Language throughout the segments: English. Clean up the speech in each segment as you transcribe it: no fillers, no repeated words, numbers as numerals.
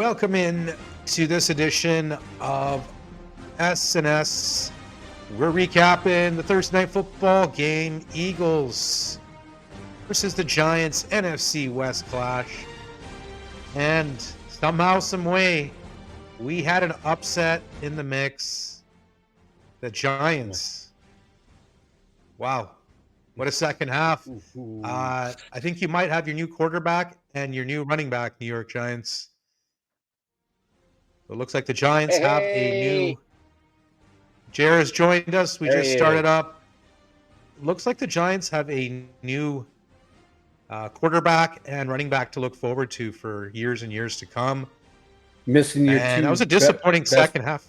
Welcome in to this edition of S&S. We're recapping the Thursday night football game, Eagles versus the Giants NFC West clash. And somehow, some way, we had an upset in the mix. The Giants. Wow. What a second half. I think you might have your new quarterback and your new running back, New York Giants. It looks like the Giants have a new... Jer has joined us. We just started up. Looks like the Giants have a new quarterback and running back to look forward to for years and years to come. Missing your and that was a disappointing second half.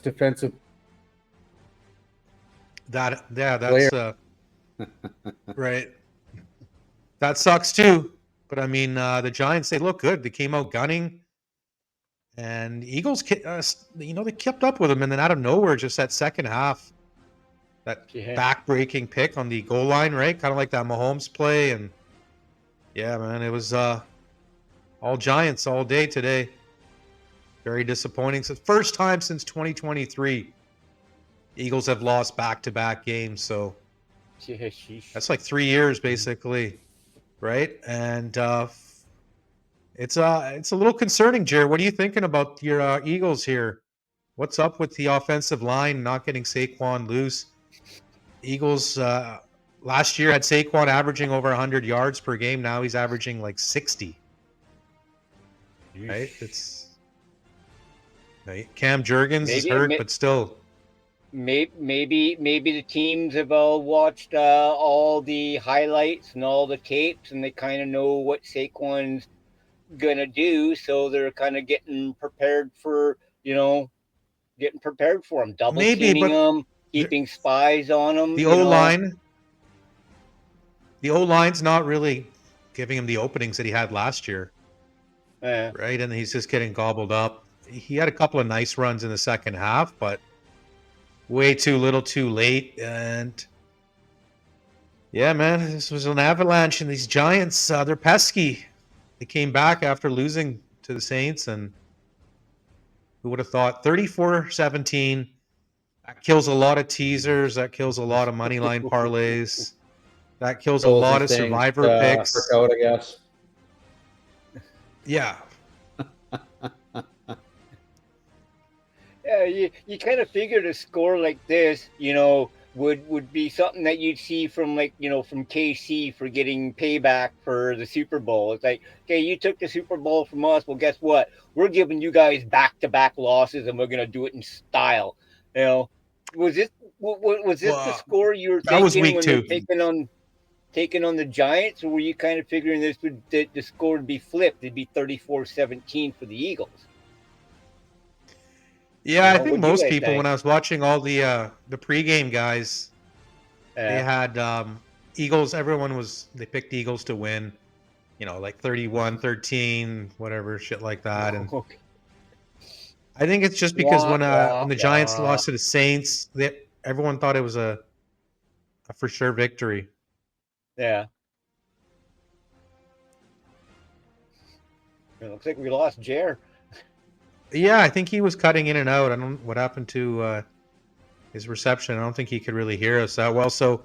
Defensive. That's right. That sucks too. But I mean, the Giants, they look good. They came out gunning. And Eagles, they kept up with them. And then out of nowhere, just that second half, that back-breaking pick on the goal line, right? Kind of like that Mahomes play. And yeah, man, it was all Giants all day today. Very disappointing. It's the first time since 2023 Eagles have lost back-to-back games. So that's like 3 years, basically, right? And it's a little concerning, Jared. What are you thinking about your Eagles here? What's up with the offensive line not getting Saquon loose? Eagles last year had Saquon averaging over 100 yards per game. Now he's averaging like 60. Right? It's Cam Jurgens is hurt, but still. Maybe the teams have all watched all the highlights and all the tapes, and they kind of know what Saquon's gonna do, so they're kind of getting prepared for him, double teaming him, keeping spies on him. The O-line's not really giving him the openings that he had last year, right? And he's just getting gobbled up. He had a couple of nice runs in the second half, but way too little, too late. And yeah, man, this was an avalanche, and these Giants, they're pesky. They came back after losing to the Saints, and who would have thought 34-17. That kills a lot of teasers. That kills a lot of money line parlays. That kills a lot of survivor picks. Out, I guess. Yeah. Yeah, you kind of figured a score like this, would be something that you'd see from from KC for getting payback for the Super Bowl. It's like, okay, you took the Super Bowl from us. Well, guess what? We're giving you guys back-to-back losses, and we're going to do it in style. Was this the score you were thinking when they're taking on the Giants, or were you kind of figuring the score would be flipped? It'd be 34-17 for the Eagles. Yeah, I think most people, when I was watching all the pregame guys, they had Eagles. They picked Eagles to win, like 31-13, whatever, shit like that. And I think it's just because when the Giants lost to the Saints, everyone thought it was a for sure victory. Yeah. It looks like we lost Jer. Yeah, I think he was cutting in and out. I don't know what happened to his reception. I don't think he could really hear us that well. So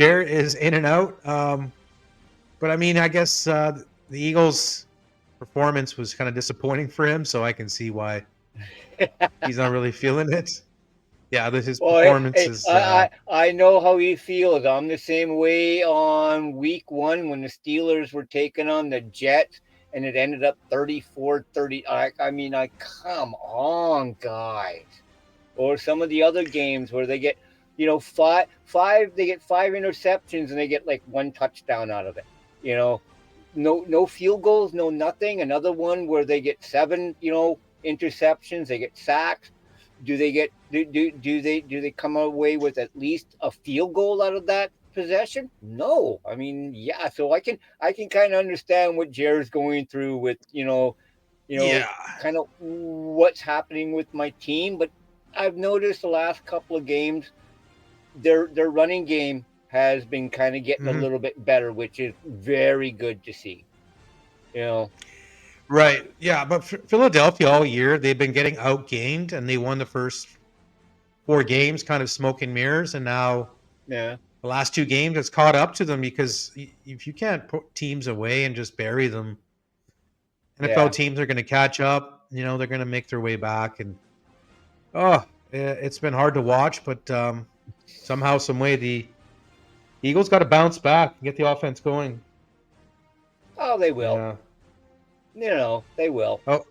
Jer is in and out. But I mean, I guess the Eagles' performance was kind of disappointing for him, so I can see why he's not really feeling it. Yeah, his performance is... I know how he feels. I'm the same way on week 1 when the Steelers were taking on the Jets. And it ended up 34-30. I mean, come on, guys. Or some of the other games where they get, five. They get 5 interceptions and they get like 1 touchdown out of it. No field goals, no nothing. Another one where they get 7, interceptions. They get sacks. Do they come away with at least a field goal out of that possession? No. I mean, yeah, so I can kind of understand what Jared's going through with kind of what's happening with my team. But I've noticed the last couple of games their running game has been kind of getting a little bit better, which is very good to see. Right. Yeah, but Philadelphia all year they've been getting outgained, and they won the first 4 games, kind of smoke and mirrors, and now Yeah. the last 2 games it's caught up to them because if you can't put teams away and just bury them, NFL Yeah. teams are going to catch up. They're going to make their way back, and oh, it's been hard to watch, but somehow, some way, the Eagles got to bounce back and get the offense going. Oh, they will. Yeah. They will. Oh,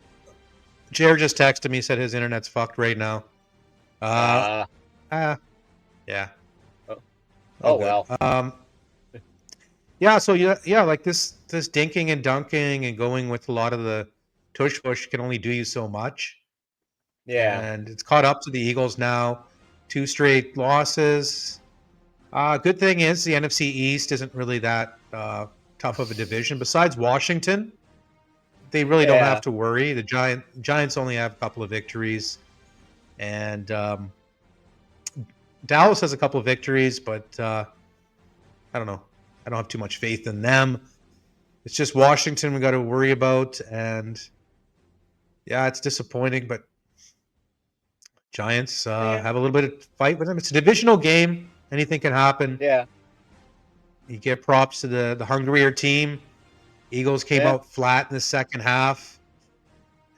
Jared just texted me, said his internet's fucked right now. Uh, Ah. yeah. Oh, Oh, oh good. well. Yeah. So yeah, like this dinking and dunking and going with a lot of the tush push can only do you so much, Yeah. and it's caught up to the Eagles now. 2 straight losses. Good thing is the NFC East isn't really that tough of a division. Besides Washington, they really don't have Yeah. to worry. The Giants only have a couple of victories, and Dallas has a couple of victories, but I don't know. I don't have too much faith in them. It's just Washington we got to worry about, and yeah, it's disappointing. But Giants Yeah. have a little bit of fight with them. It's a divisional game. Anything can happen. Yeah. You get props to the hungrier team. Eagles came Yeah. out flat in the second half,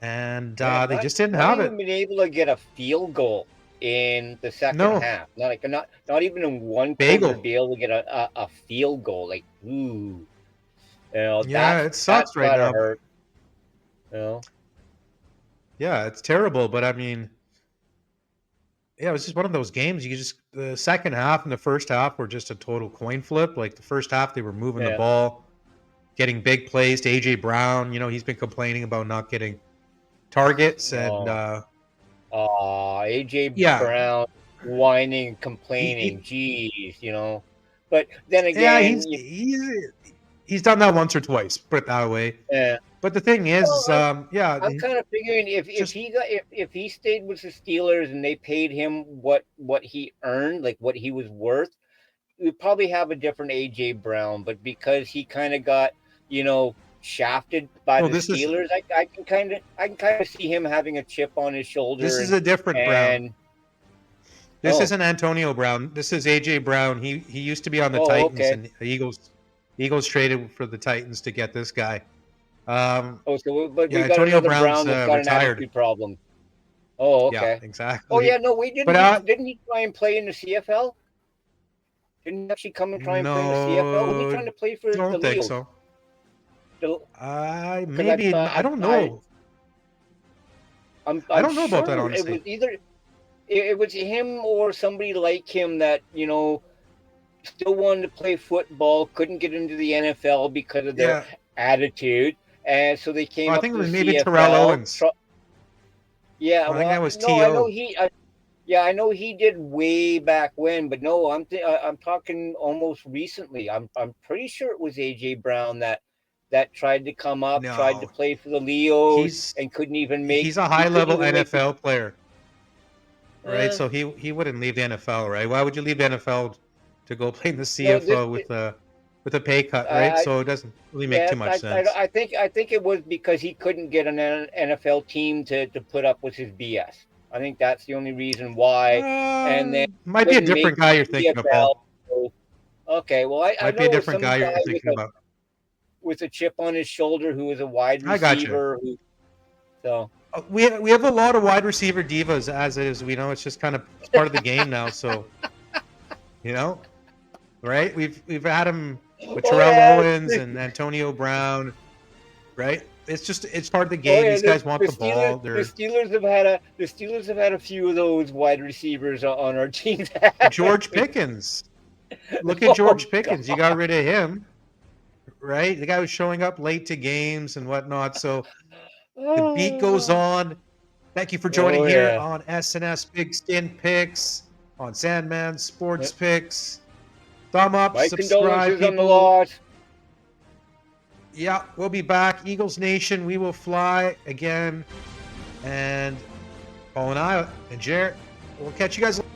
and Yeah. they Not just didn't not have it. even been able to get a field goal in the second No half. Not even in one quarter to bagel. be able to get a field goal. Like, ooh. Yeah, That's it sucks right gotta now. hurt. You know? Yeah, it's terrible. But I mean, yeah, it was just one of those games. The second half and the first half were just a total coin flip. Like the first half, they were moving the Yeah. ball, getting big plays to AJ Brown. He's been complaining about not getting targets, and Oh. AJ yeah, Brown whining, he complaining. Jeez. But then yeah, again, he's done that once or twice. Put it that way. yeah. But the thing Well, is, yeah, I'm kind of figuring if just he got if he stayed with the Steelers and they paid him what he earned, like what he was worth, we'd probably have a different AJ Brown. But because he kind of got shafted by no. the This is Steelers, I can kind of see him having a chip on his this shoulder is a different Brown. and This oh isn't Antonio Brown. This is AJ Brown. He used to be on the oh Titans, okay and the Eagles traded for the Titans to get this guy. but Yeah, we got Antonio another Brown's Brown that's got an retired. attitude problem. Oh Yeah, okay. Oh exactly. yeah, no, we But didn't he try and play in the CFL? Didn't he actually come and try and play in the CFL? Was he trying no, to play for the don't think Leos? so. Because Maybe I don't know. I I'm don't know about that sure it was honestly. either it was him or somebody like him that still wanted to play football, couldn't get into the NFL because of their Yeah, attitude, and so they well, came I up think it to the was maybe Terrell CFL. Owens. Yeah, I think well, that was no, I know To. he did way back when, but no, I'm talking almost recently. I'm pretty sure it was AJ Brown that tried to come up, tried to No, play for the Leos, he's and couldn't even make he's a he high couldn't level even make the NFL player, right? uh, So he wouldn't leave the NFL, right? Why would you leave the NFL to go play in the no this CFL with a pay cut, right? I So it doesn't really make yeah too much sense. I think it was because he couldn't get an NFL team to put up with his BS. I think that's the only reason why, and then Might be a couldn't make different guy you're the thinking of, CFL. Paul. So, okay, well, I Might be a know it was different some guy guy you're thinking about. with a chip on his shoulder who was a wide I got you. receiver. So We have a lot of wide receiver divas as it is. We know it's just it's part of the game now. So you know, right? We've had him with oh Terrell yeah, Owens and Antonio Brown, right? It's part of the oh game. yeah. These guys want The the Steelers ball. the They're Steelers have had a few of those wide receivers on our team. George Pickens. Look at Oh George Pickens. You got rid of him, right? The guy was showing up late to games and whatnot. So the beat goes God. on. Thank you for joining Oh here yeah. on SNS Big Skin Picks, on Sandman Sports Picks. Thumb up, My subscribe, condolences on the people. loss. Yeah, we'll be back. Eagles Nation, we will fly again. And Paul and I and Jarrett, we'll catch you guys later.